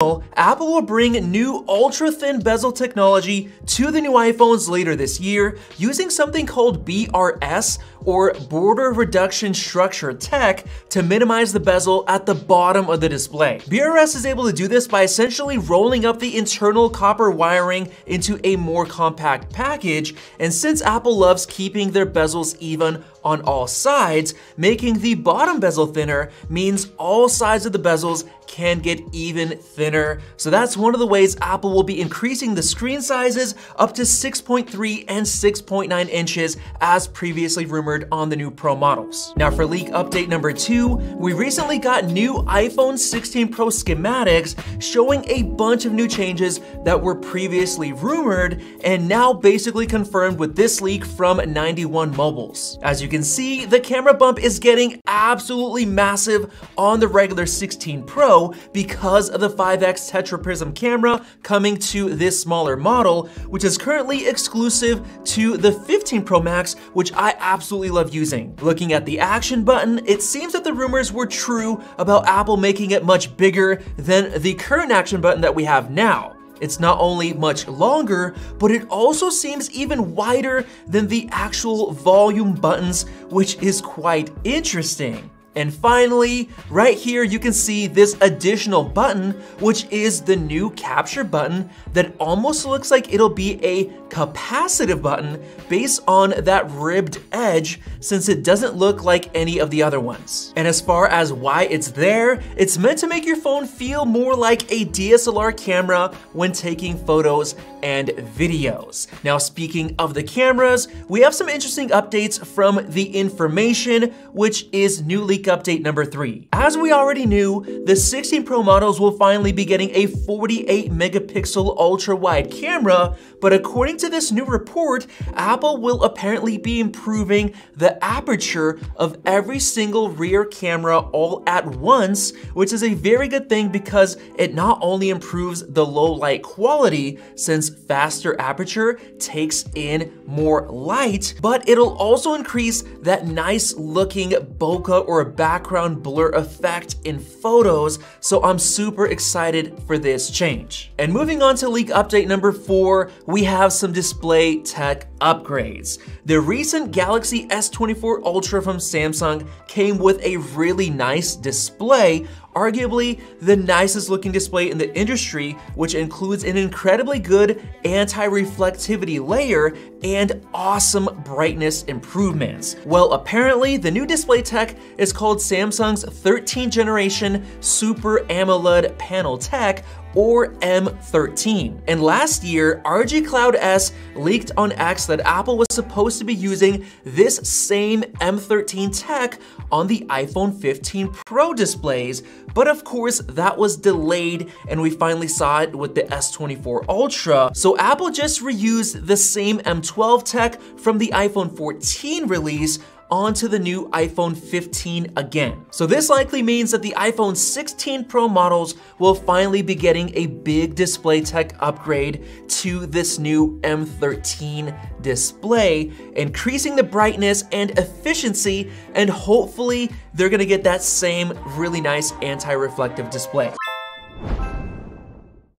Apple will bring new ultra-thin bezel technology to the new iPhones later this year using something called BRS, or Border Reduction Structure tech, to minimize the bezel at the bottom of the display. BRS is able to do this by essentially rolling up the internal copper wiring into a more compact package, and since Apple loves keeping their bezels even on all sides, making the bottom bezel thinner means all sides of the bezels can get even thinner. So that's one of the ways Apple will be increasing the screen sizes up to 6.3 and 6.9 inches as previously rumored on the new Pro models. Now for leak update number 2, we recently got new iPhone 16 Pro schematics showing a bunch of new changes that were previously rumored and now basically confirmed with this leak from 91 Mobiles. As you can see, the camera bump is getting absolutely massive on the regular 16 Pro because of the 5x Tetra Prism camera coming to this smaller model, which is currently exclusive to the 15 Pro Max, which I absolutely love using. Looking at the action button, it seems that the rumors were true about Apple making it much bigger than the current action button that we have now. It's not only much longer, but it also seems even wider than the actual volume buttons, which is quite interesting. And finally, right here you can see this additional button, which is the new capture button that almost looks like it'll be a capacitive button based on that ribbed edge, since it doesn't look like any of the other ones. And as far as why it's there, it's meant to make your phone feel more like a DSLR camera when taking photos and videos. Now speaking of the cameras, we have some interesting updates from The Information, which is new leak update number 3. As we already knew, the 16 Pro models will finally be getting a 48 megapixel ultra wide camera, but according to this new report, Apple will apparently be improving the aperture of every single rear camera all at once, which is a very good thing because it not only improves the low light quality, since faster aperture takes in more light, but it'll also increase that nice looking bokeh or background blur effect in photos, so I'm super excited for this change. And moving on to leak update number 4, we have some display tech upgrades. The recent Galaxy S24 Ultra from Samsung came with a really nice display, arguably the nicest looking display in the industry, which includes an incredibly good anti-reflectivity layer and awesome brightness improvements. Well, apparently the new display tech is called Samsung's 13th generation Super AMOLED panel tech, or M13. And last year, RG Cloud S leaked on X that Apple was supposed to be using this same M13 tech on the iPhone 15 Pro displays, but of course that was delayed and we finally saw it with the S24 Ultra. So Apple just reused the same M12 tech from the iPhone 14 release onto the new iPhone 15 again. So this likely means that the iPhone 16 Pro models will finally be getting a big display tech upgrade to this new M13 display, increasing the brightness and efficiency, and hopefully they're gonna get that same really nice anti-reflective display.